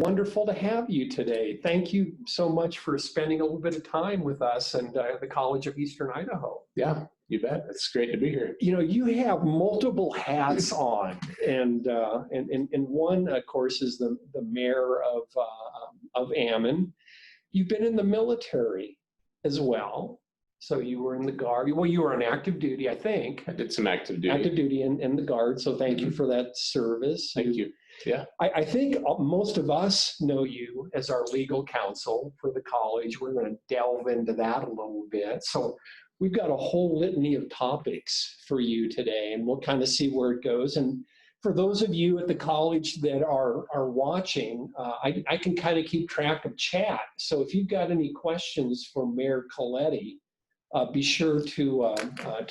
Wonderful to have you today. Thank you so much for spending a little bit of time with us and the College of Eastern Idaho. Yeah, you bet. It's great to be here. You know, you have multiple hats on, and one, of course, is the mayor of Ammon. You've been in the military as well. So you were in the Guard. Well, you were on active duty, I think. I did some active duty. Active duty in the Guard. So thank you for that service. Thank you. Yeah. I think most of us know you as our legal counsel for the college. We're going to delve into that a little bit. So we've got a whole litany of topics for you today, and we'll kind of see where it goes. And for those of you at the college that are watching, I can kind of keep track of chat. So if you've got any questions for Mayor Coletti, be sure to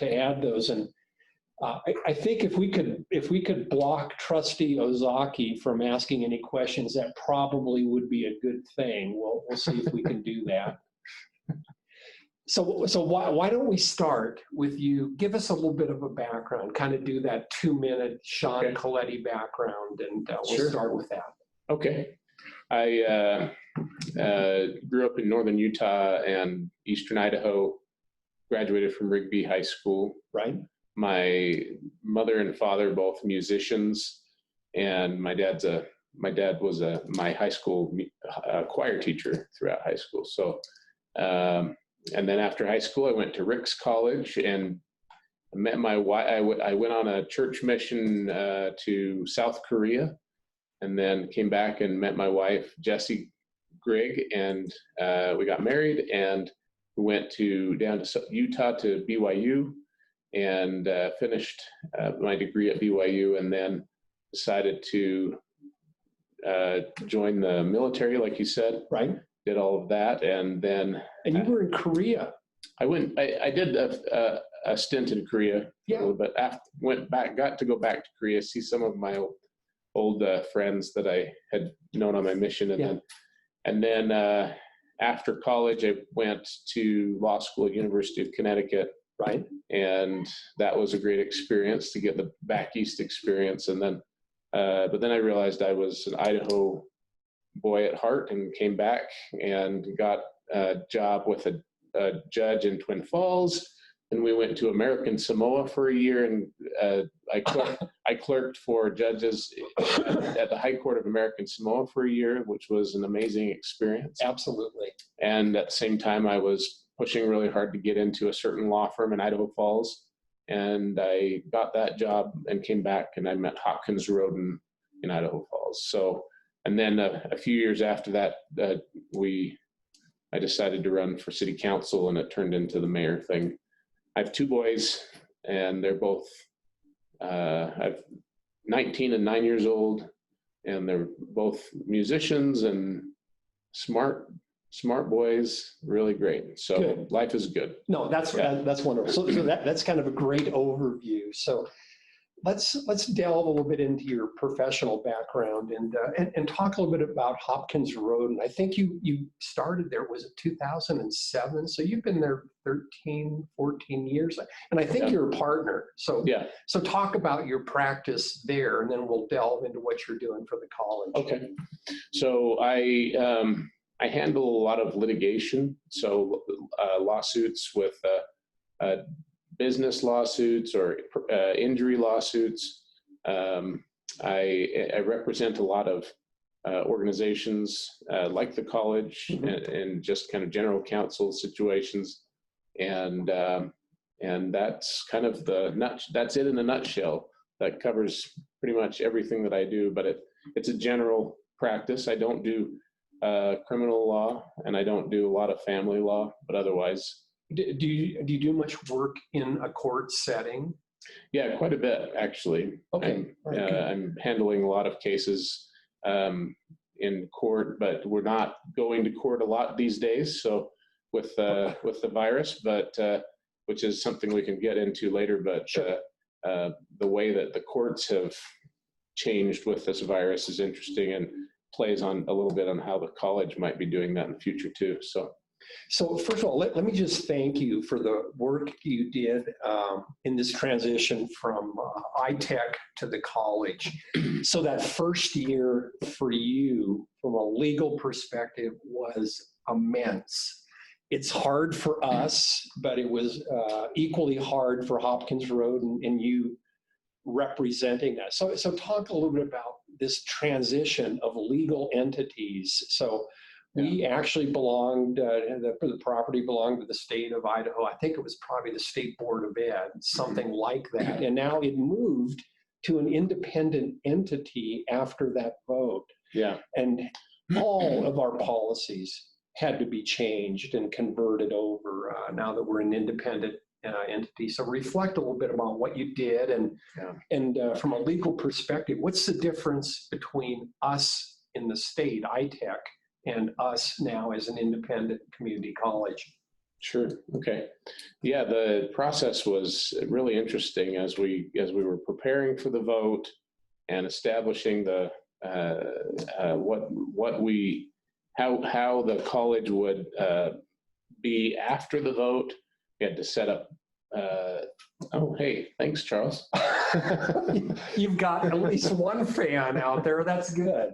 add those. And I think if we could block Trustee Ozaki from asking any questions, that probably would be a good thing. We'll see if we can do that. So why don't we start with you? Give us a little bit of a background, kind of do that 2-minute Sean Coletti background, and we'll start with that. Okay. I grew up in northern Utah and eastern Idaho, graduated from Rigby High School. Right. My mother and father, both musicians, and my dad was my high school choir teacher throughout high school. So, and then after high school, I went to Rick's College and met my wife. I went on a church mission to South Korea, and then came back and met my wife, Jessie Grigg, and we got married and went down to Utah to BYU. And finished my degree at BYU, and then decided to join the military, like you said. Right. Did all of that, and then. And you were in Korea. I did a stint in Korea. Yeah. But got to go back to Korea, see some of my old friends that I had known on my mission, and then after college, I went to law school at University of Connecticut. Right. And that was a great experience to get the back east experience. And then, but then I realized I was an Idaho boy at heart and came back and got a job with a judge in Twin Falls. And we went to American Samoa for a year, and I clerked for judges at the High Court of American Samoa for a year, which was an amazing experience. Absolutely. And at the same time, I was pushing really hard to get into a certain law firm in Idaho Falls. And I got that job and came back, and I met Hopkins, Roden in Idaho Falls. So, and then a few years after that, I decided to run for city council, and it turned into the mayor thing. I have 2 boys, and they're both, I'm 19 and 9 years old, and they're both musicians and smart boys, really great. So good. Life is good. No, that's wonderful. So that's kind of a great overview. So let's delve a little bit into your professional background and talk a little bit about Hopkins Roden. I think you started there, was it 2007? So you've been there 13, 14 years, and I think you're a partner. So So talk about your practice there, and then we'll delve into what you're doing for the college. Okay. So I handle a lot of litigation, so lawsuits with business lawsuits or injury lawsuits. I represent a lot of organizations like the college, and just kind of general counsel situations, and that's kind of that's it in a nutshell. That covers pretty much everything that I do, but it's a general practice. I don't do criminal law, and I don't do a lot of family law, but otherwise. Do you do much work in a court setting? Yeah, quite a bit, actually. Okay. I'm handling a lot of cases in court, but we're not going to court a lot these days. So with the virus, but which is something we can get into later. But sure. The way that the courts have changed with this virus is interesting, and plays on a little bit on how the college might be doing that in the future too. So So first of all, let me just thank you for the work you did in this transition from iTech to the college. So that first year for you, from a legal perspective, was immense. It's hard for us, but it was equally hard for Hopkins Roden and you representing that. So talk a little bit about this transition of legal entities. So we actually belonged, the property belonged to the state of Idaho. I think it was probably the State Board of Ed, something like that. And now it moved to an independent entity after that vote. Yeah. And all of our policies had to be changed and converted over now that we're an independent entity. So reflect a little bit about what you did and from a legal perspective, what's the difference between us in the state, ITech, and us now as an independent community college? Sure. Okay. Yeah, the process was really interesting as we were preparing for the vote and establishing the how the college would be after the vote. We had to set up. Oh, hey, thanks, Charles. You've got at least one fan out there. That's good.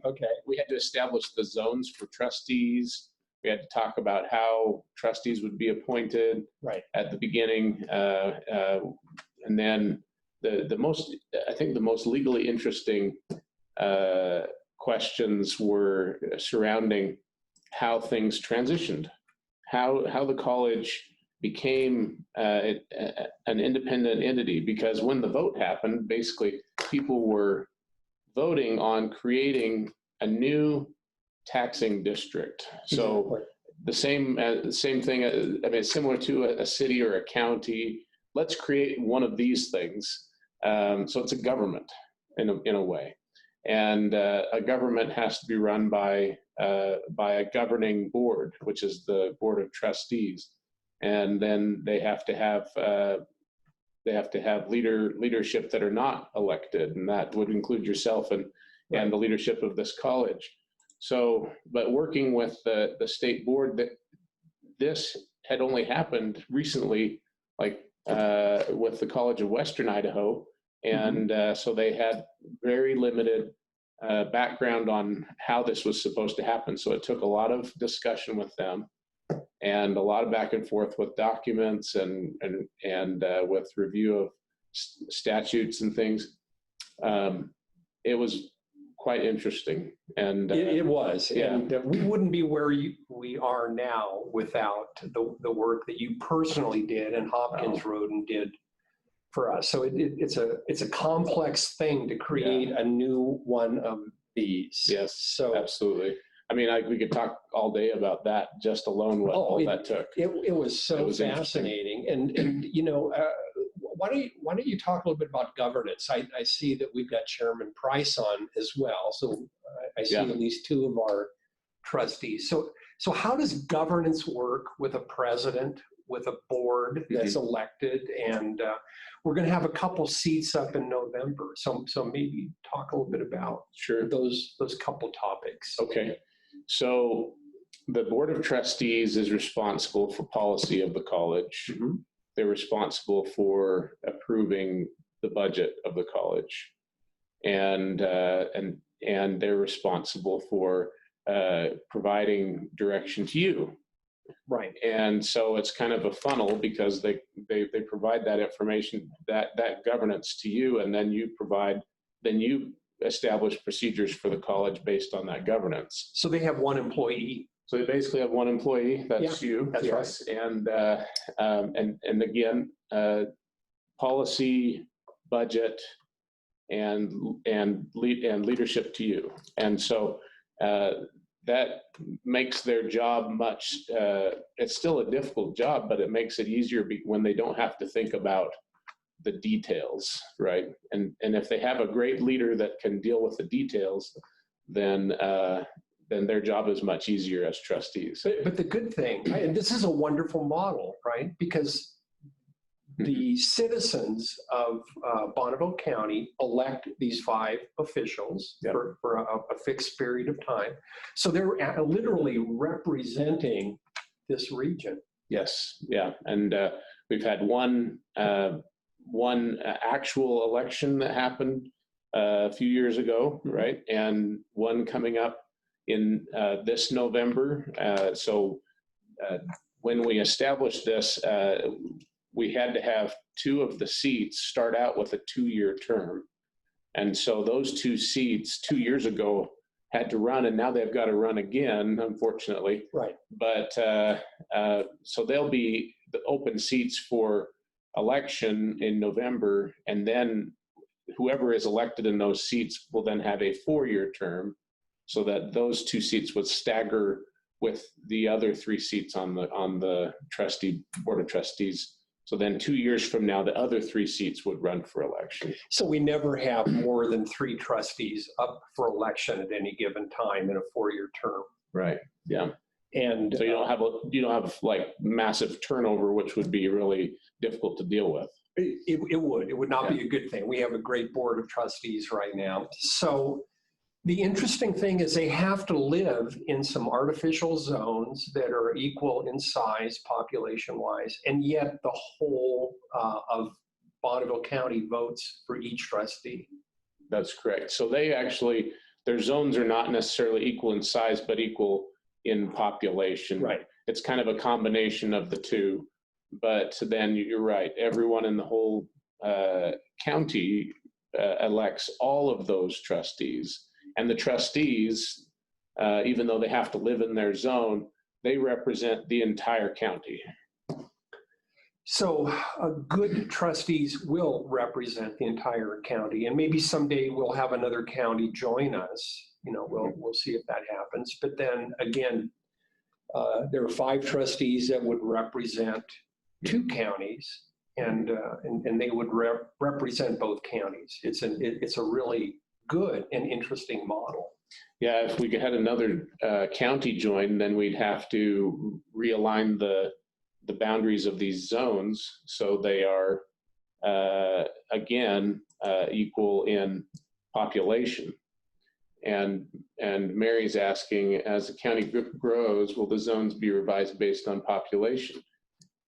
Okay. We had to establish the zones for trustees. We had to talk about how trustees would be appointed at the beginning. And then I think the most legally interesting questions were surrounding how things transitioned, how the college became an independent entity, because when the vote happened, basically people were voting on creating a new taxing district. So the same thing, I mean, similar to a city or a county, let's create one of these things. So it's a government in a way. And a government has to be run by a governing board, which is the board of trustees. And then they have to have leadership that are not elected, and that would include yourself and the leadership of this college. So, but working with the state board, that this had only happened recently, like with the College of Western Idaho, and so they had very limited background on how this was supposed to happen. So it took a lot of discussion with them, and a lot of back and forth with documents and with review of statutes and things. It was quite interesting, and it was. Yeah. And we wouldn't be where we are now without the work that you personally did and Hopkins Roden did for us. So it's a complex thing to create a new one of these. Yes. So absolutely. I mean, we could talk all day about that just alone, what all that took. It was so fascinating. And you know, why don't you talk a little bit about governance? I see that we've got Chairman Price on as well. So I see at least two of our trustees. So how does governance work with a president, with a board that's elected? And we're going to have a couple seats up in November. So maybe talk a little bit about those couple topics. Okay. So the Board of Trustees is responsible for policy of the college. They're responsible for approving the budget of the college, and they're responsible for providing direction to you. Right. And so it's kind of a funnel, because they provide that information, that governance to you, and then you establish procedures for the college based on that governance. So they have one employee. So they basically have one employee. That's you. That's right. And again, policy, budget, and leadership to you. And so that makes their job much. It's still a difficult job, but it makes it easier when they don't have to think about the details, right? And if they have a great leader that can deal with the details, then their job is much easier as trustees. But the good thing, and this is a wonderful model, right? Because the citizens of Bonneville County elect these 5 officials for a fixed period of time. So they're literally representing this region. Yes, yeah, and we've had one actual election that happened a few years ago, right? And one coming up in this November. When we established this, we had to have two of the seats start out with a 2-year term. And so those 2 seats 2 years ago had to run, and now they've got to run again, unfortunately. Right. But so there'll be the open seats for election in November, and then whoever is elected in those seats will then have a 4-year term, so that those 2 seats would stagger with the other 3 seats on the board of trustees. So then 2 years from now, the other 3 seats would run for election. So we never have more than 3 trustees up for election at any given time in a 4-year term. Right. Yeah. And so you don't have like massive turnover, which would be really difficult to deal with. It would not be a good thing. We have a great board of trustees right now. So the interesting thing is they have to live in some artificial zones that are equal in size, population-wise, and yet the whole of Bonneville County votes for each trustee. That's correct. So their zones are not necessarily equal in size, but equal in population. Right. It's kind of a combination of the two. But then you're right, everyone in the whole county elects all of those trustees. And the trustees, even though they have to live in their zone, they represent the entire county. So good trustees will represent the entire county, and maybe someday we'll have another county join us. We'll see if that happens. But then again, there are 5 trustees that would represent 2 counties, and they would represent both counties. It's a really good and interesting model. Yeah, if we had another county join, then we'd have to realign the boundaries of these zones so they are again equal in population. And Mary's asking, as the county grows, will the zones be revised based on population?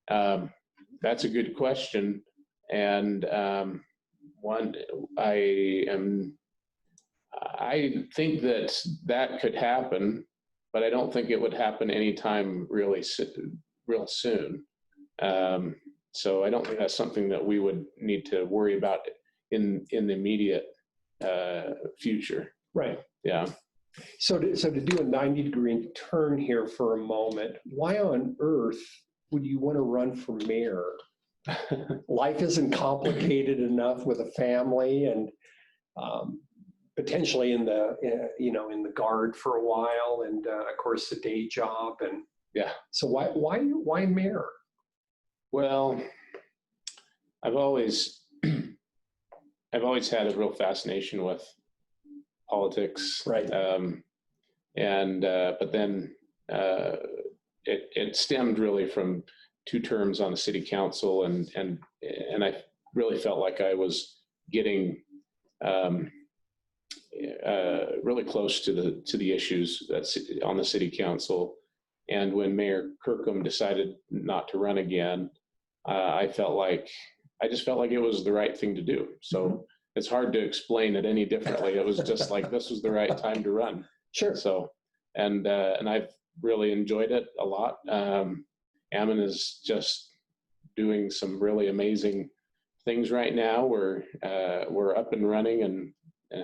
That's a good question, and I think that could happen, but I don't think it would happen anytime real soon. So I don't think that's something that we would need to worry about in the immediate future. Right. Yeah. So to do a 90-degree turn here for a moment, why on earth would you want to run for mayor? Life isn't complicated enough with a family and potentially in the guard for a while, and of course the day job, and yeah. So why mayor? Well, I've always had a real fascination with politics, right? But then it stemmed really from 2 terms on the city council, and I really felt like I was getting really close to the issues that's on the city council. And when Mayor Kirkham decided not to run again, I just felt like it was the right thing to do. So it's hard to explain it any differently. It was just like, this was the right time to run. Sure. So, and I've really enjoyed it a lot. Ammon is just doing some really amazing things right now. We're up and running and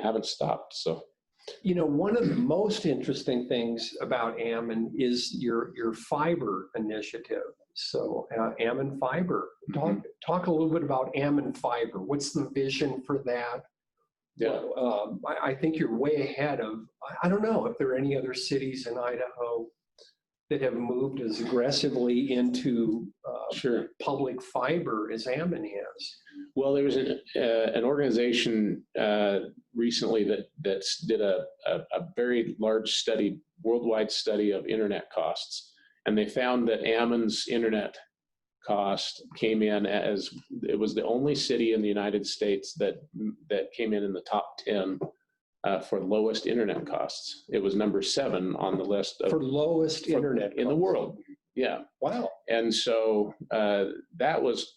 haven't stopped. So, one of the most interesting things about Ammon is your fiber initiative. So Ammon Fiber, talk a little bit about Ammon Fiber. What's the vision for that? Yeah, I think you're way ahead of, I don't know if there are any other cities in Idaho that have moved as aggressively into public fiber as Ammon has. Well, there was an organization recently that did a very large study, worldwide study of internet costs, and they found that Ammon's internet cost came in as, it was the only city in the United States that came in the top 10 for lowest internet costs. It was number 7 on the list of, for lowest internet in the world. Yeah. Wow. And so that was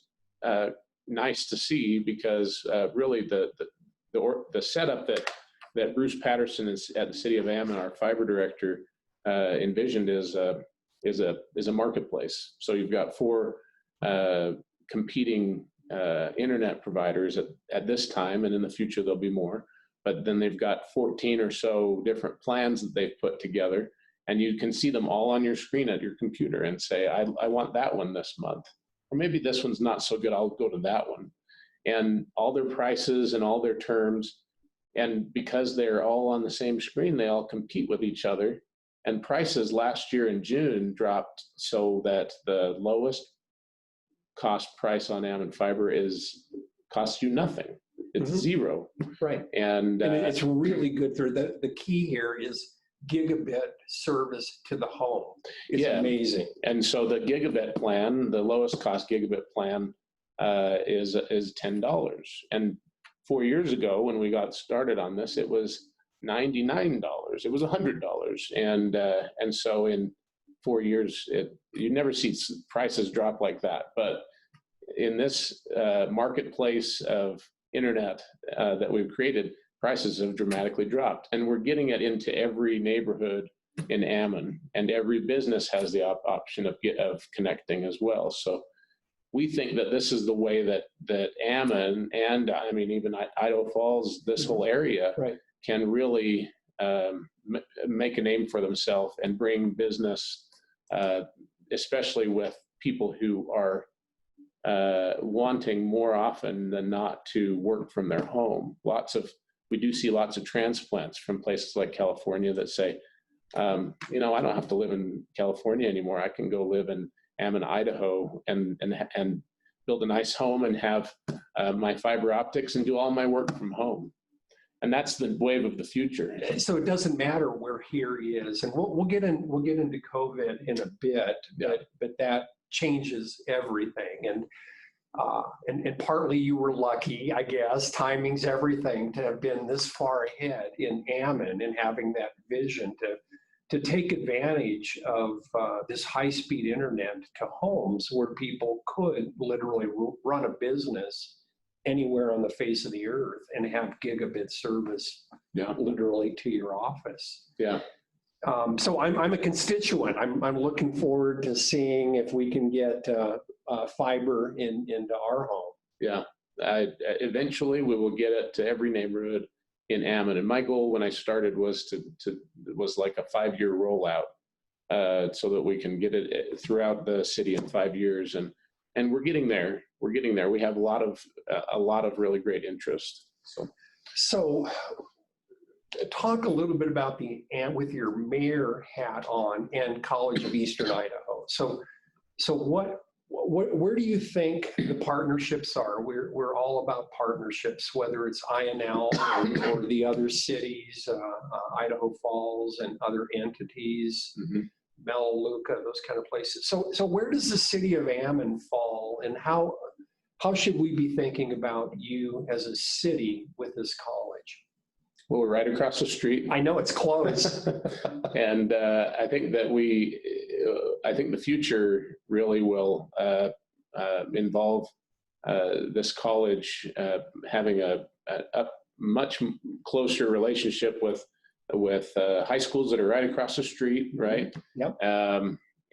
nice to see, because really the setup that Bruce Patterson is at the City of Ammon, our fiber director, envisioned is a marketplace. So you've got four competing internet providers at this time, and in the future there'll be more. But then they've got 14 or so different plans that they've put together, and you can see them all on your screen at your computer and say, I want that one this month. Or maybe this one's not so good, I'll go to that one. And all their prices and all their terms. And because they're all on the same screen, they all compete with each other. And prices last year in June dropped so that the lowest cost price on Ammon Fiber costs you nothing. It's zero. Right. And it's really good for the key here is gigabit service to the home. It's amazing. And so the gigabit plan, the lowest cost gigabit plan, is $10. And 4 years ago, when we got started on this, it was $99. It was $100. And so in 4 years, you never see prices drop like that. But in this marketplace of internet that we've created, prices have dramatically dropped. And we're getting it into every neighborhood in Ammon, and every business has the option of connecting as well. So we think that this is the way that Ammon, and I mean even Idaho Falls, this whole area, can really make a name for themselves and bring business, especially with people who are wanting more often than not to work from their home. We do see lots of transplants from places like California that say, I don't have to live in California anymore. I can go live in Ammon, Idaho, and build a nice home and have my fiber optics and do all my work from home. And that's the wave of the future. So it doesn't matter where here is, and we'll get into COVID in a bit, but that changes everything. And partly you were lucky, I guess. Timing's everything, to have been this far ahead in Ammon and having that vision to take advantage of this high-speed internet to homes where people could literally run a business anywhere on the face of the earth and have gigabit service literally to your office. Yeah. So I'm a constituent. I'm looking forward to seeing if we can get fiber into our home. Yeah. Eventually we will get it to every neighborhood in Ammon. And my goal when I started was was like a 5-year rollout, so that we can get it throughout the city in 5 years. And we're getting there. We're getting there. We have a lot of really great interest. So talk a little bit about with your mayor hat on and College of Eastern Idaho. So where do you think the partnerships are? We're all about partnerships, whether it's INL or the other cities, Idaho Falls and other entities, Melaleuca, those kind of places. So where does the city of Ammon fall, and how should we be thinking about you as a city with this college? Well, we're right across the street. I know it's close. And I think that I think the future really will involve this college having a much closer relationship with high schools that are right across the street, right? Yep.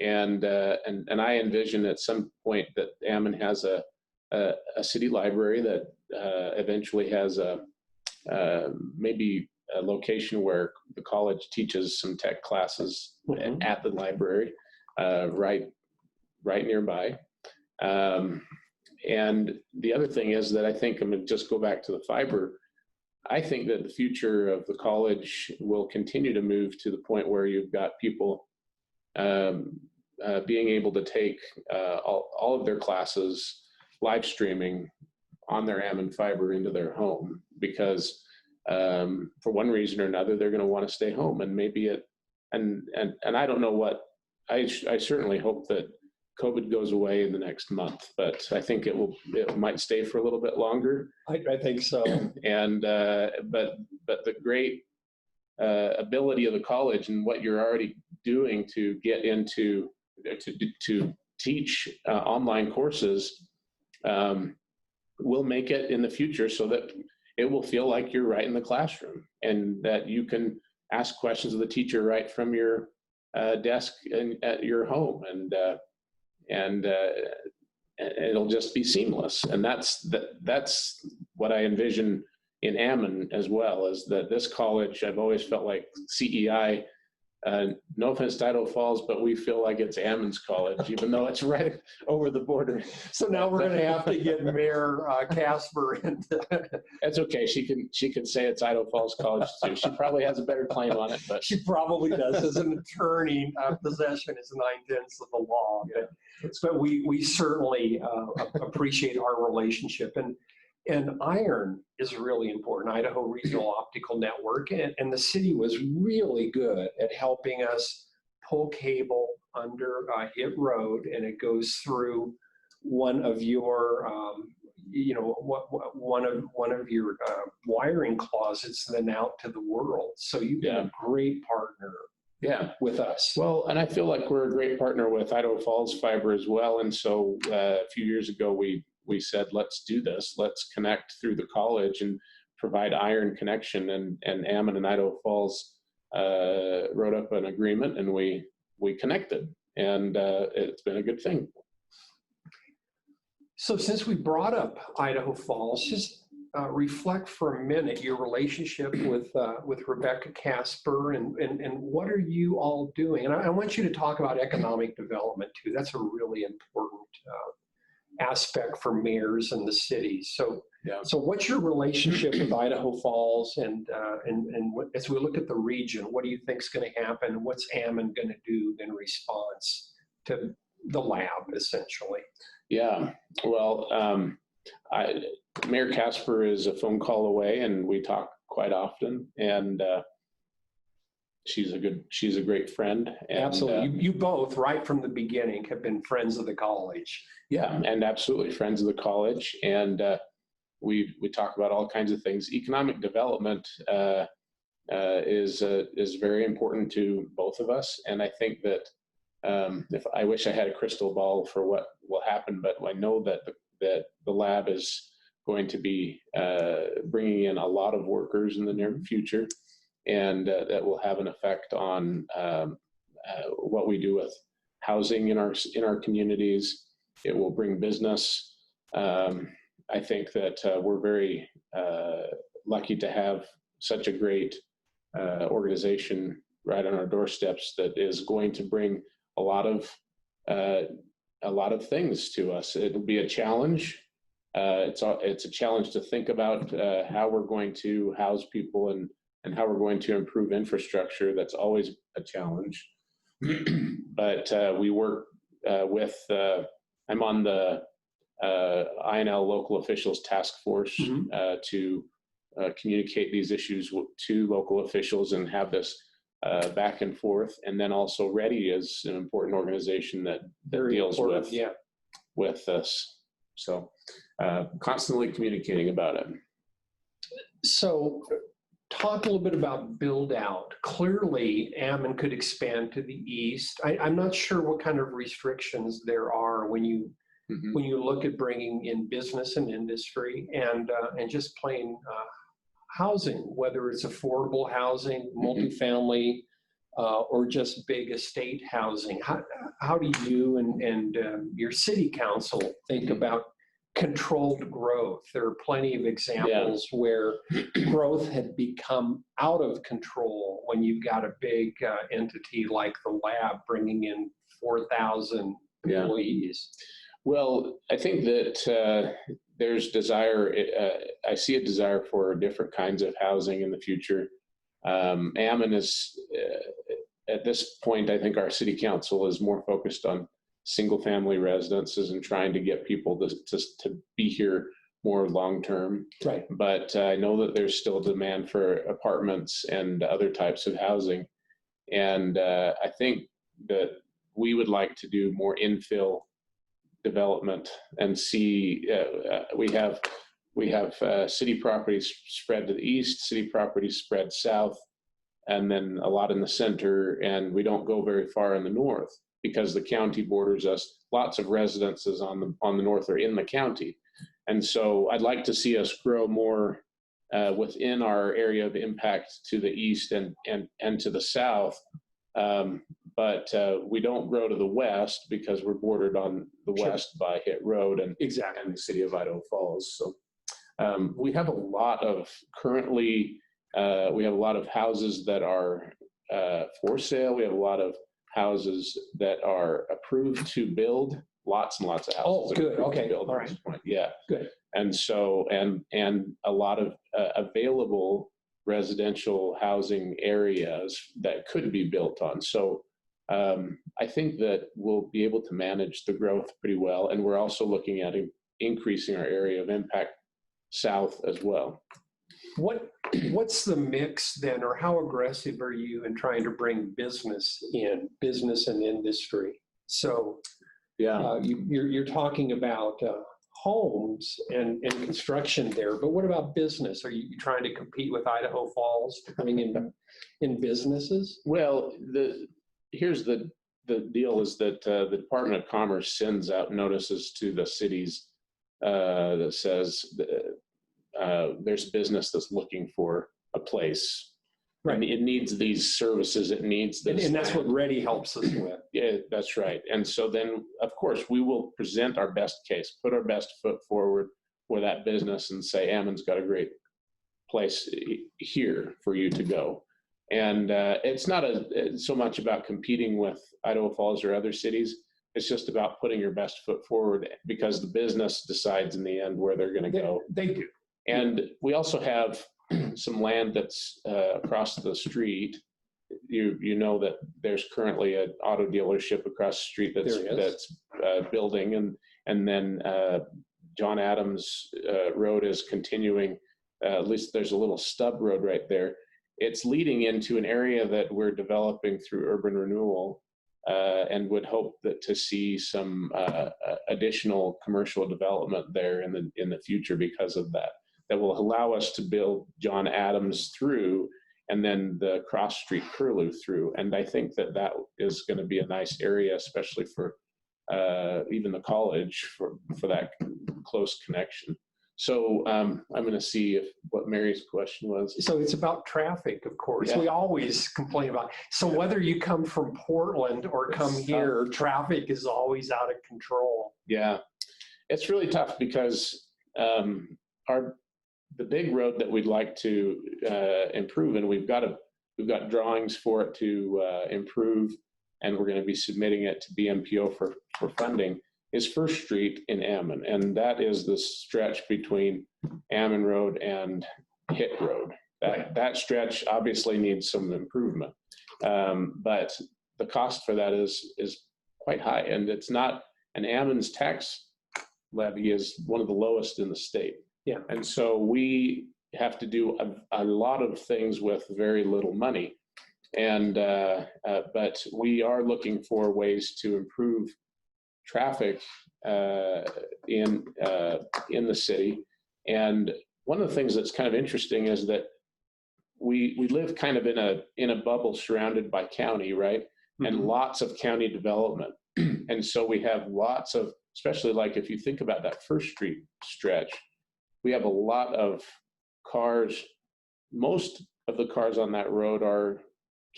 And I envision at some point that Ammon has a city library that eventually has maybe a location where the college teaches some tech classes at the library, right nearby. And the other thing is that I think, I'm going to just go back to the fiber. I think that the future of the college will continue to move to the point where you've got people being able to take all of their classes live streaming on their Ammon fiber into their home, because for one reason or another, they're going to want to stay home. And maybe and I don't know what, I certainly hope that COVID goes away in the next month, but I think it might stay for a little bit longer. I think so. And but the great ability of the college and what you're already doing to get into to teach online courses will make it in the future so that it will feel like you're right in the classroom, and that you can ask questions of the teacher right from your desk at your home, and it'll just be seamless. And that's what I envision in Ammon as well, is that this college, I've always felt like CEI, no offense to Idaho Falls, but we feel like it's Ammon's college, even though it's right over the border. So now we're going to have to get Mayor Casper. And That's okay. She can say it's Idaho Falls College too. She probably has a better claim on it, but she probably does. As an attorney, possession is 9/10 of the law. But we certainly appreciate our relationship. And iron is really important, Idaho Regional Optical Network. And the city was really good at helping us pull cable under Hit Road, and it goes through one of your, one of your wiring closets, and then out to the world. So you've been a great partner with us. Well, and I feel like we're a great partner with Idaho Falls Fiber as well. And so a few years ago, we said, let's do this. Let's connect through the college and provide iron connection. And Ammon and Idaho Falls wrote up an agreement, and we connected, and it's been a good thing. So since we brought up Idaho Falls, just reflect for a minute your relationship with Rebecca Casper, and what are you all doing? And I want you to talk about economic development too. That's a really important aspect for mayors in the city. So what's your relationship with Idaho Falls, and as we look at the region, what do you think is going to happen? What's Ammon going to do in response to the lab, essentially? Yeah, well, Mayor Casper is a phone call away, and we talk quite often, and she's a great friend. And, absolutely. You both, right from the beginning, have been friends of the college. Yeah, and absolutely friends of the college. And we talk about all kinds of things. Economic development is very important to both of us. And I think that if I wish I had a crystal ball for what will happen, but I know that the lab is going to be bringing in a lot of workers in the near future, and that will have an effect on what we do with housing in our communities. It will bring business. I think that we're very lucky to have such a great organization right on our doorsteps that is going to bring a lot of things to us. It'll be a challenge. It's a challenge to think about how we're going to house people and how we're going to improve infrastructure. That's always a challenge. But we work with, I'm on the INL local officials task force to communicate these issues to local officials and have this back and forth. And then also READY is an important organization that deals with us. So constantly communicating about it. So talk a little bit about build out. Clearly, Ammon could expand to the east. I'm not sure what kind of restrictions there are when you look at bringing in business and industry and just plain housing, whether it's affordable housing, multifamily, or just big estate housing. How do you and your city council think about controlled growth? There are plenty of examples where growth had become out of control when you've got a big entity like the lab bringing in 4,000 employees. Well, I think that there's desire. I see a desire for different kinds of housing in the future. Ammon is, at this point, I think our city council is more focused on single family residences and trying to get people to be here more long term. Right. But I know that there's still demand for apartments and other types of housing. And I think that we would like to do more infill development and see, we have city properties spread to the east, city properties spread south, and then a lot in the center, and we don't go very far in the north. because the county borders us. Lots of residences on the north are in the county. And so I'd like to see us grow more within our area of impact to the east and to the south. But we don't grow to the west because we're bordered on the west by Hit Road and the city of Idaho Falls. So we have a lot of we have a lot of houses that are for sale. We have a lot of houses that are approved to build. Lots and lots of houses. Oh, good. Okay. To build All at right. this point. Yeah. Good. And so, and a lot of available residential housing areas that could be built on. So I think that we'll be able to manage the growth pretty well. And we're also looking at increasing our area of impact south as well. What's the mix then, or how aggressive are you in trying to bring business and industry? So Yeah. You're talking about homes and construction there, but what about business? Are you trying to compete with Idaho Falls to bring in businesses? Well, here's the deal is that the Department of Commerce sends out notices to the cities that says there's business that's looking for a place. Right. And it needs these services. It needs this. And that's what Ready helps us with. Yeah, that's right. And so then, of course, we will present our best case, put our best foot forward for that business and say, Ammon's got a great place here for you to go. And it's not so much about competing with Idaho Falls or other cities. It's just about putting your best foot forward because the business decides in the end where they're going to go. They do. And we also have some land that's across the street. You know that there's currently an auto dealership across the street that's building, and then John Adams Road is continuing. At least there's a little stub road right there. It's leading into an area that we're developing through urban renewal, and would hope that to see some additional commercial development there in the future because of that. That will allow us to build John Adams through and then the cross street Curlew through. And I think that is going to be a nice area, especially for even the college for that close connection. So I'm going to see what Mary's question was. So it's about traffic, of course. Yeah. We always complain about. So whether you come from Portland or come here, traffic is always out of control. Yeah, it's really tough because the big road that we'd like to improve, and we've got drawings for it to improve, and we're going to be submitting it to BMPO for funding, is First Street in Ammon, and that is the stretch between Ammon Road and Hit Road. That stretch obviously needs some improvement, but the cost for that is quite high, and it's not. And Ammon's tax levy is one of the lowest in the state. Yeah. And so we have to do a lot of things with very little money. And, but we are looking for ways to improve traffic in the city. And one of the things that's kind of interesting is that we live kind of in a bubble surrounded by county, right? Mm-hmm. And lots of county development. And so we have lots of, especially like if you think about that First Street stretch, we have a lot of cars. Most of the cars on that road are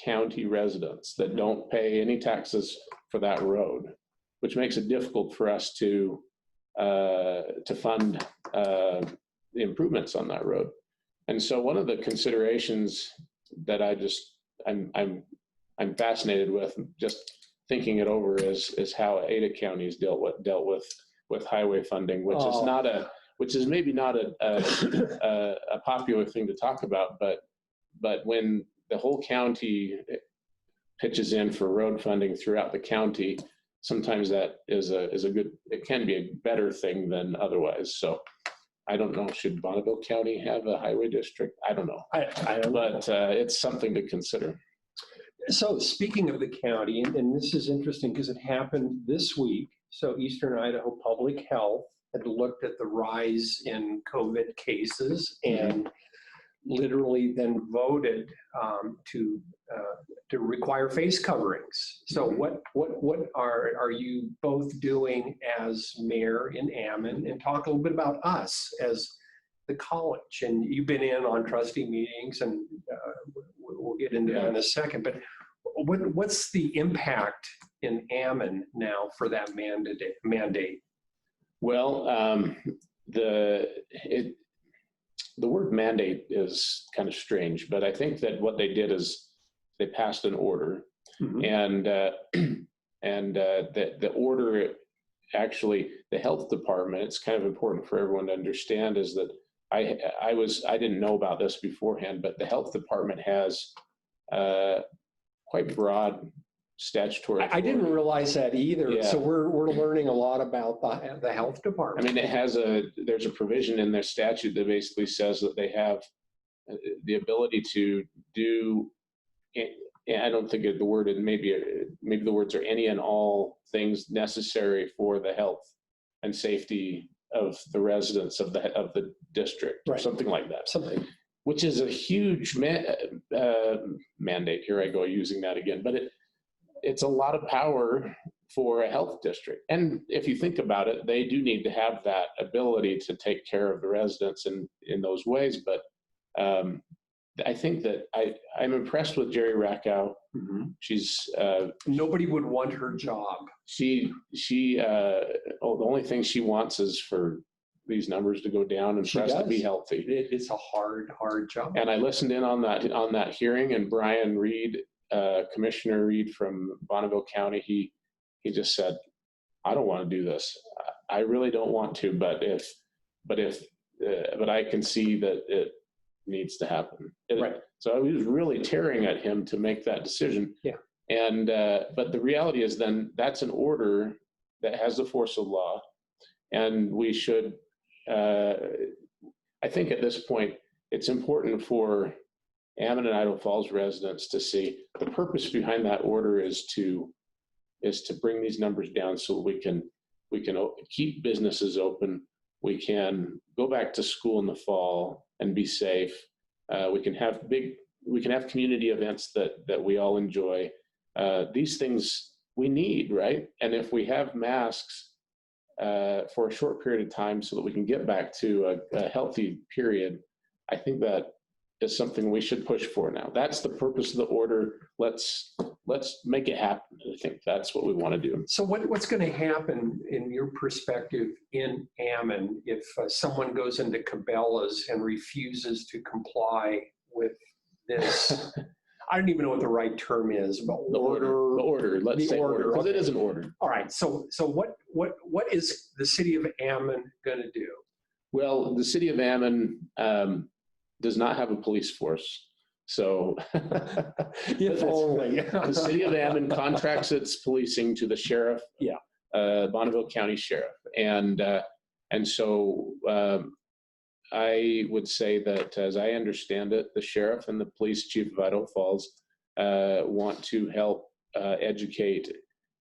county residents that don't pay any taxes for that road, which makes it difficult for us to fund the improvements on that road. And so one of the considerations that I'm fascinated with, just thinking it over, is how Ada County has dealt with highway funding, which is maybe not a popular thing to talk about, but when the whole county pitches in for road funding throughout the county, sometimes that is a good, it can be a better thing than otherwise. So I don't know, should Bonneville County have a highway district? I don't know. I don't know. But it's something to consider. So speaking of the county, and this is interesting because it happened this week. So Eastern Idaho Public Health had looked at the rise in COVID cases and literally then voted to require face coverings. So what are you both doing as mayor in Ammon? And talk a little bit about us as the college. And you've been in on trustee meetings, and we'll get into that in a second. But what's the impact in Ammon now for that mandate? Well, the word mandate is kind of strange, but I think that what they did is they passed an order, and the order, actually, the health department, it's kind of important for everyone to understand, is that I didn't know about this beforehand, but the health department has quite broad statutory authority. I didn't realize that either. Yeah. So we're learning a lot about the health department. I mean, there's a provision in their statute that basically says that they have the ability to do, and I don't think the word, maybe the words are any and all things necessary for the health and safety of the residents of the district, or something like that. Something. Which is a huge mandate. Here I go using that again, but it's a lot of power for a health district. And if you think about it, they do need to have that ability to take care of the residents in those ways. But I think that I'm impressed with Jerry Rackow. She's nobody would want her job. The only thing she wants is for these numbers to go down and for us to be healthy. It's a hard job. And I listened in on that hearing, and Brian Reed, Commissioner Reed from Bonneville County, he just said, I don't want to do this. I really don't want to, but I can see that it needs to happen. Right. So I was really tearing at him to make that decision. Yeah. And but the reality is, then that's an order that has the force of law, and we should. I think at this point, it's important for Ammon and Idaho Falls residents to see the purpose behind that order is to bring these numbers down so we can keep businesses open. We can go back to school in the fall and be safe. We can have community events that we all enjoy. These things we need, right? And if we have masks for a short period of time so that we can get back to a healthy period, I think that is something we should push for now. That's the purpose of the order. Let's make it happen. I think that's what we want to do. So what's going to happen in your perspective in Ammon if someone goes into Cabela's and refuses to comply with this? I don't even know what the right term is, but the order. Let's say order, because it is an order. All right. So what is the city of Ammon going to do? Well, the city of Ammon does not have a police force. So if only. The city of Ammon contracts its policing to the sheriff, Bonneville County Sheriff. And so I would say that, as I understand it, the sheriff and the police chief of Idaho Falls want to help educate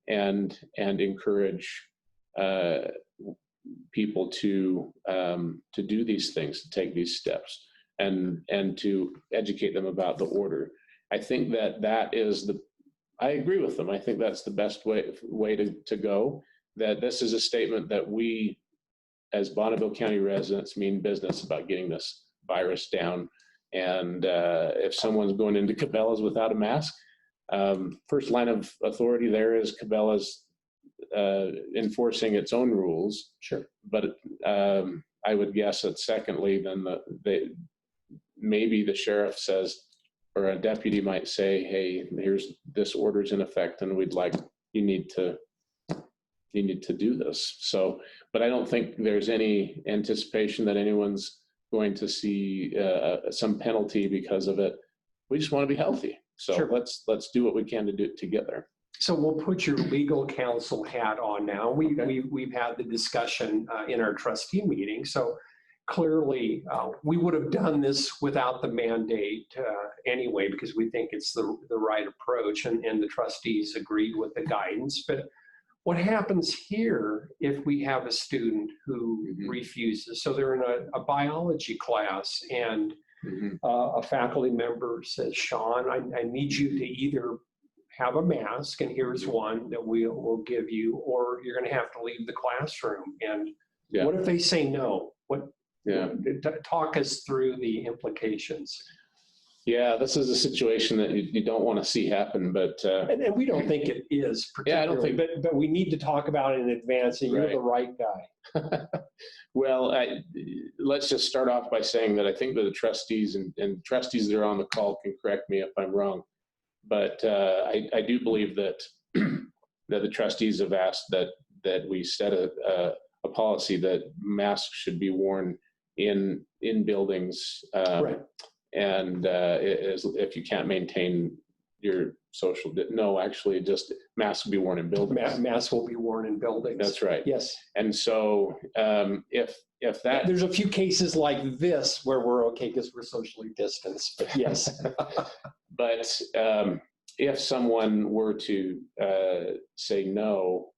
and encourage people to do these things, to take these steps, and to educate them about the order. I think that is I agree with them. I think that's the best way to go. That this is a statement that we, as Bonneville County residents, mean business about getting this virus down. And if someone's going into Cabela's without a mask, first line of authority there is Cabela's enforcing its own rules. Sure. But I would guess that secondly, then maybe the sheriff says, or a deputy might say, hey, here's this order's in effect, and you need to do this. So, but I don't think there's any anticipation that anyone's going to see some penalty because of it. We just want to be healthy. So sure. Let's do what we can to do to get there. So we'll put your legal counsel hat on now. We've had the discussion in our trustee meeting. So clearly, we would have done this without the mandate anyway, because we think it's the right approach, and the trustees agreed with the guidance. But what happens here if we have a student who refuses? So they're in a biology class, and A faculty member says, Sean, I need you to either have a mask, and here's one that we'll give you, or you're going to have to leave the classroom. And what if they say no? Talk us through the implications. Yeah, this is a situation that you don't want to see happen, but and we don't think it is particularly. I don't think, but we need to talk about it in advance, and you're the right guy. Well, let's just start off by saying that I think that the trustees and trustees that are on the call can correct me if I'm wrong, but I do believe that that the trustees have asked that we set a policy that masks should be worn in buildings. Right. And if you can't maintain your social, actually just masks will be worn in buildings. Masks will be worn in buildings. That's right. Yes. And so if that, there's a few cases like this where we're okay because we're socially distanced, but yes. But if someone were to say no,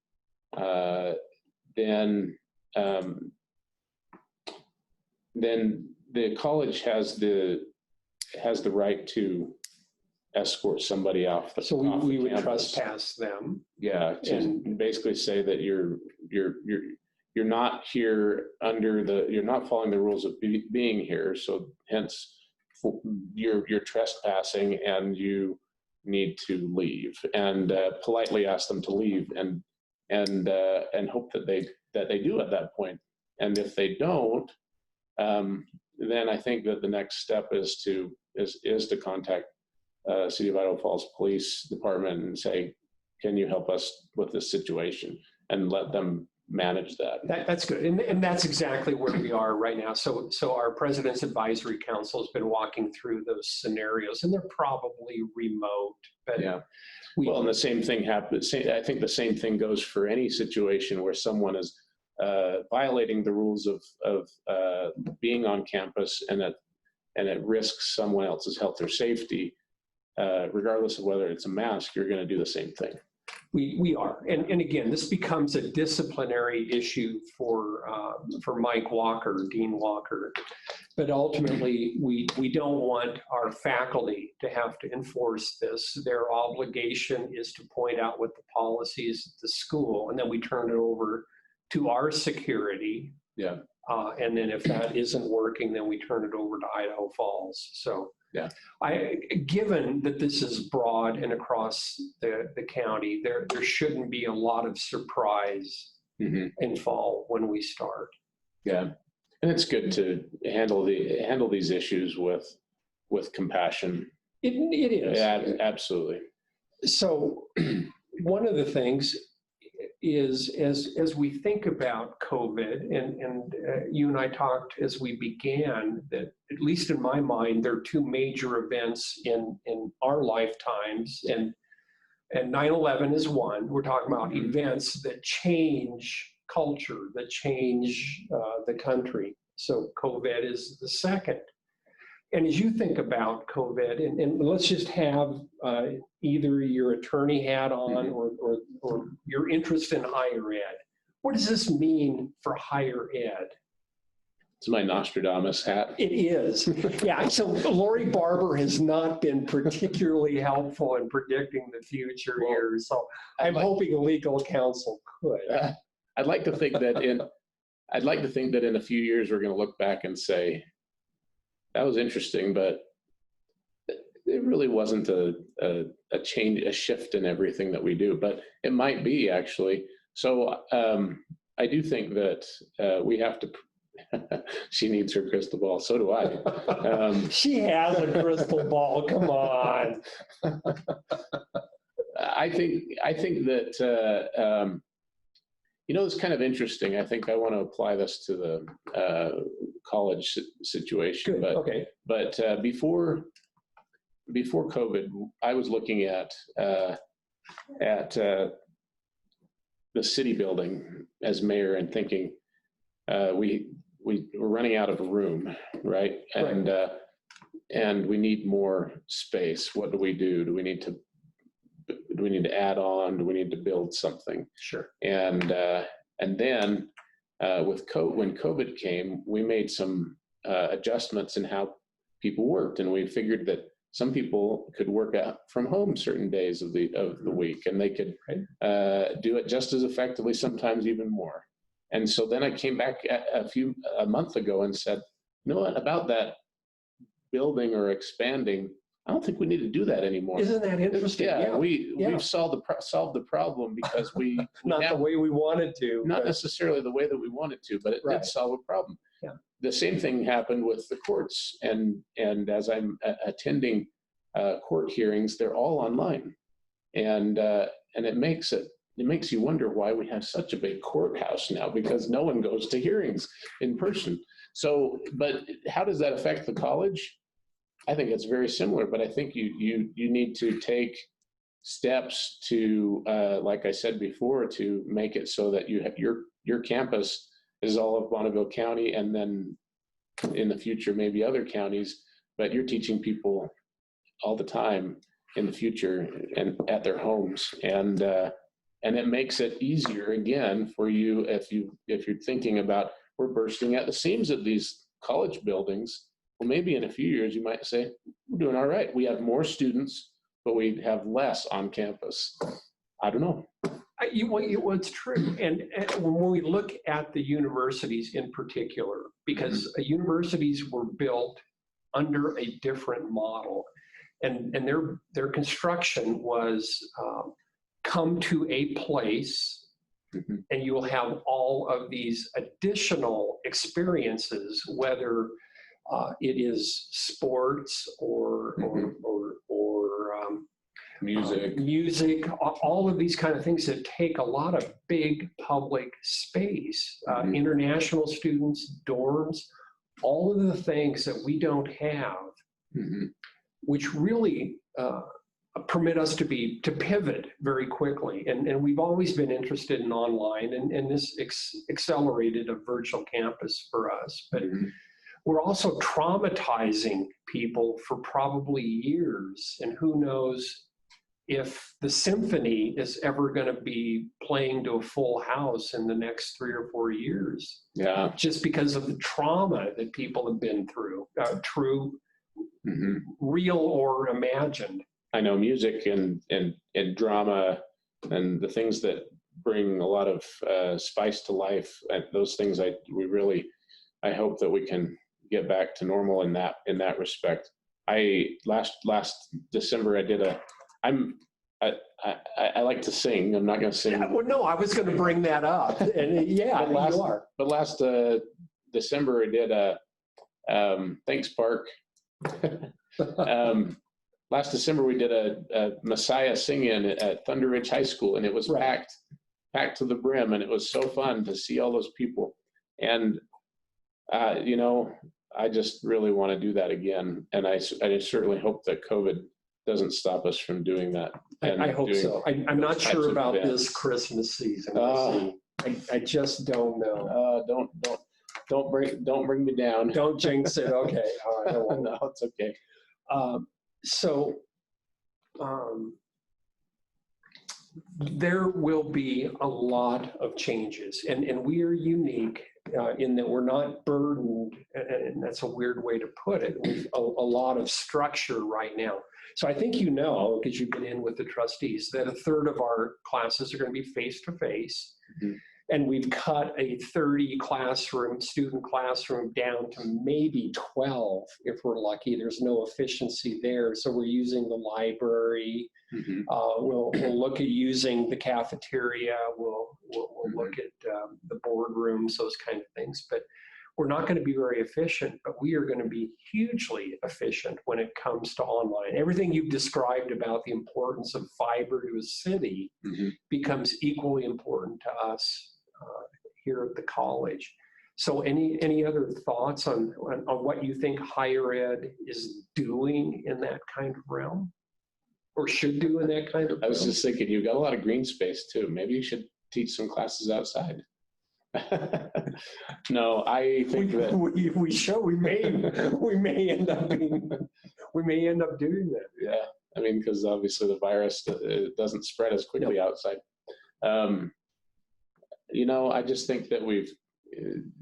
then the college has the right to escort somebody off the So we would campus. trespass them. Yeah, to basically say that you're not here you're not following the rules of being here. So hence you're trespassing and you need to leave, and politely ask them to leave, and hope that they do at that point. And if they don't, then I think that the next step is to contact City of Idaho Falls Police Department and say, can you help us with this situation, and let them manage that. That's good. And that's exactly where we are right now. So our President's Advisory Council has been walking through those scenarios, and they're probably remote. But yeah. And the same thing happens. I think the same thing goes for any situation where someone is violating the rules of being on campus, and it risks someone else's health or safety. Regardless of whether it's a mask, you're going to do the same thing. We are, and again, this becomes a disciplinary issue for Mike Walker, Dean Walker, but ultimately we don't want our faculty to have to enforce this. Their obligation is to point out what the policy is at the school, and then we turn it over to our security. Yeah. And then if that isn't working, then we turn it over to Idaho Falls. So yeah, given that this is broad and across the county, there shouldn't be a lot of surprise in fall when we start. Yeah, and it's good to handle these issues with compassion. It is. Yeah, absolutely. So one of the things is as we think about COVID, and you and I talked as we began that, at least in my mind, there are two major events in our lifetimes, and 9/11 is one. We're talking about events that change culture, that change the country. So COVID is the second. And as you think about COVID, and let's just have either your attorney hat on or your interest in higher ed. What does this mean for higher ed? It's my Nostradamus hat. It is. Yeah, so Lori Barber has not been particularly helpful in predicting the future here. So I'm hoping legal counsel could. I'd like to think that in a few years we're going to look back and say, that was interesting, but it really wasn't a change, a shift in everything that we do, but it might be actually. So I do think that we have to, she needs her crystal ball. So do I. She has a crystal ball. Come on. I think that, it's kind of interesting. I think I want to apply this to the college situation. Good. Okay. But before COVID, I was looking at the city building as mayor and thinking we're running out of room, right? And we need more space. What do we do? Do we need to add on? Do we need to build something? Sure. And then when COVID came, we made some adjustments in how people worked, and we figured that some people could work out from home certain days of the week, and they could do it just as effectively, sometimes even more. And so then I came back a month ago and said, you know what, about that building or expanding, I don't think we need to do that anymore. Isn't that interesting? Yeah. We've solved the problem because we not the way we wanted to. Not necessarily the way that we wanted to, but it did solve a problem. Yeah. The same thing happened with the courts, and as I'm attending court hearings, they're all online, and it makes you wonder why we have such a big courthouse now, because no one goes to hearings in person. So, but how does that affect the college? I think it's very similar, but I think you need to take steps to, like I said before, to make it so that you have your campus is all of Bonneville County, and then in the future maybe other counties, but you're teaching people all the time in the future and at their homes, and it makes it easier again for you if you're thinking about, we're bursting at the seams at these college buildings. Well, maybe in a few years you might say, we're doing all right. We have more students, but we have less on campus. I don't know. It's true. And when we look at the universities in particular, because universities were built under a different model, and their construction was come to a place, and you will have all of these additional experiences, whether it is sports or music, all of these kind of things that take a lot of big public space, international students, dorms, all of the things that we don't have, which really permit us to pivot very quickly. And we've always been interested in online, and this accelerated a virtual campus for us. But we're also traumatizing people for probably years, and who knows if the symphony is ever going to be playing to a full house in the next 3 or 4 years. Yeah. Just because of the trauma that people have been through, true, real or imagined. I know music and drama and the things that bring a lot of spice to life, and those things I hope that we can get back to normal in that respect. Last December I like to sing. I'm not going to sing. Yeah, well, no, I was going to bring that up. And yeah, you are. But last December I did thanks, Park. Last December we did a Messiah sing-in at Thunder Ridge High School, and it was packed to the brim, and it was so fun to see all those people. And I just really want to do that again, and I certainly hope that COVID doesn't stop us from doing that. I hope so. I'm not sure about this Christmas season. I just don't know. Don't bring me down. Don't jinx it. Okay. All right. No, it's okay. There will be a lot of changes, and we are unique in that we're not burdened, and that's a weird way to put it, with a lot of structure right now. So I think because you've been in with the trustees, that a third of our classes are going to be face-to-face. And we've cut a 30 student classroom down to maybe 12 if we're lucky. There's no efficiency there. So we're using the library. We'll look at using the cafeteria. We'll look at the boardrooms, those kind of things. But we're not going to be very efficient, but we are going to be hugely efficient when it comes to online. Everything you've described about the importance of fiber to a city becomes equally important to us here at the college. So any other thoughts on what you think higher ed is doing in that kind of realm, or should do in that kind of realm? I was just thinking, you've got a lot of green space too. Maybe you should teach some classes outside. No, I think that we may end up doing that. Yeah, I mean, because obviously the virus it doesn't spread as quickly outside. I just think that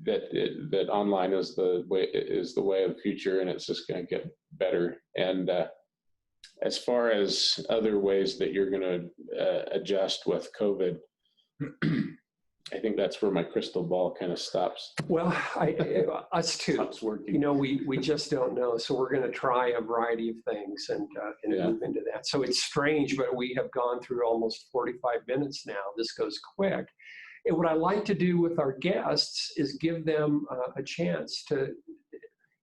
that online is the way of the future, and it's just going to get better. And as far as other ways that you're going to adjust with COVID, I think that's where my crystal ball kind of stops. Well, us too. Stops working. You know, we just don't know. So we're going to try a variety of things and move into that. So it's strange, but we have gone through almost 45 minutes now. This goes quick. And what I like to do with our guests is give them a chance to,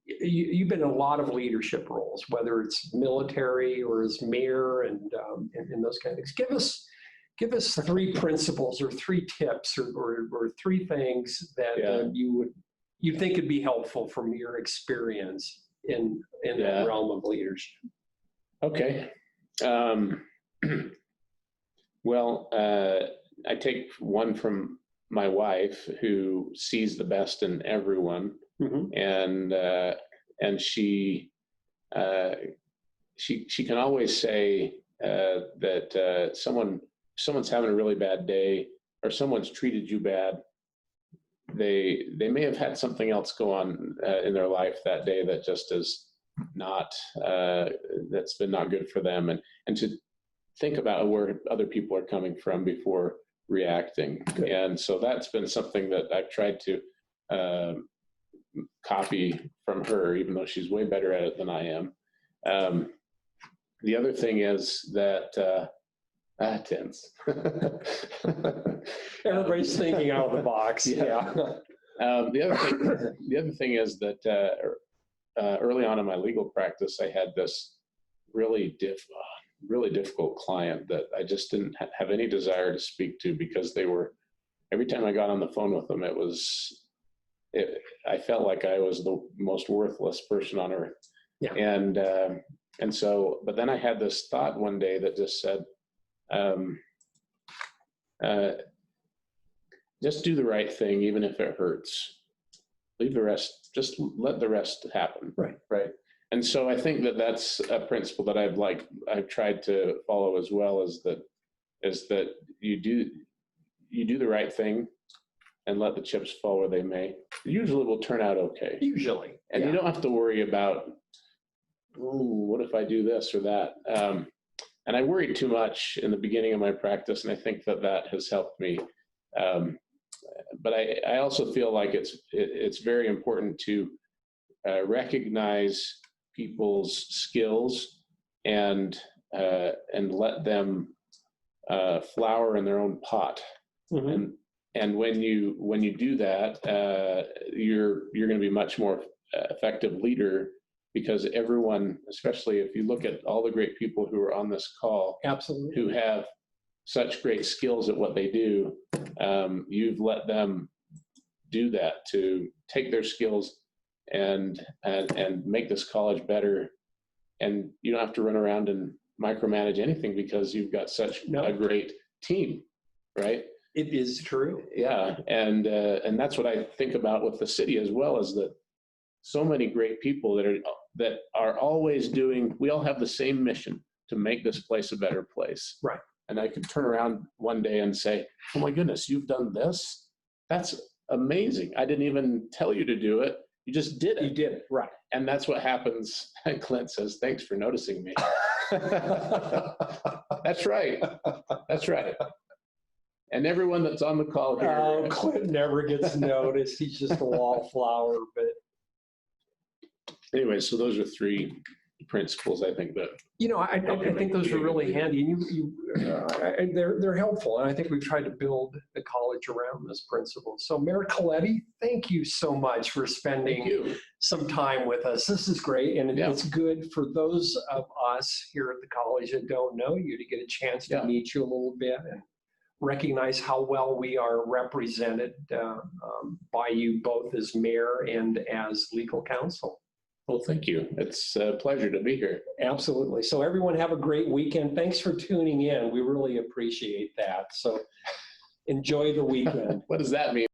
you've been in a lot of leadership roles, whether it's military or as mayor and those kind of things. Give us 3 principles or 3 tips or 3 things that you think would be helpful from your experience in that realm of leadership. Okay. Well, I take one from my wife, who sees the best in everyone, and she can always say that someone's having a really bad day, or someone's treated you bad. They may have had something else go on in their life that day that just is not that's been not good for them, and to think about where other people are coming from before reacting. Good. And so that's been something that I've tried to copy from her, even though she's way better at it than I am. The other thing is that tense. Everybody's thinking out of the box. Yeah. The other thing is that early on in my legal practice, I had this really difficult client that I just didn't have any desire to speak to, because every time I got on the phone with them, I felt like I was the most worthless person on earth. Yeah. And so, but then I had this thought one day that just said, just do the right thing, even if it hurts. Leave the rest, just let the rest happen. Right. And so I think that that's a principle that I've tried to follow as well, is that you do the right thing and let the chips fall where they may. It usually will turn out okay. Usually. And you don't have to worry about, what if I do this or that? And I worried too much in the beginning of my practice, and I think that has helped me. But I also feel like it's very important to recognize people's skills and let them flower in their own pot. And when you do that, you're going to be much more effective leader, because everyone, especially if you look at all the great people who are on this call, absolutely, who have such great skills at what they do, you've let them do that, to take their skills and make this college better. And you don't have to run around and micromanage anything, because you've got such a great team, right? It is true. Yeah. And that's what I think about with the city as well, is that so many great people that are always we all have the same mission, to make this place a better place. Right. And I could turn around one day and say, oh my goodness, you've done this? That's amazing. I didn't even tell you to do it. You just did it. You did it. Right. And that's what happens. And Clint says, thanks for noticing me. That's right. That's right. And everyone that's on the call here. Clint never gets noticed. He's just a wallflower. But anyway, so those are 3 principles, I think, that I think those are really handy, and they're helpful, and I think we've tried to build the college around this principle. So Mayor Coletti, thank you so much for spending some time with us. This is great, and it's good for those of us here at the college that don't know you to get a chance to meet you a little bit and recognize how well we are represented by you, both as mayor and as legal counsel. Well, thank you. It's a pleasure to be here. Absolutely. So everyone have a great weekend. Thanks for tuning in. We really appreciate that. So enjoy the weekend. What does that mean?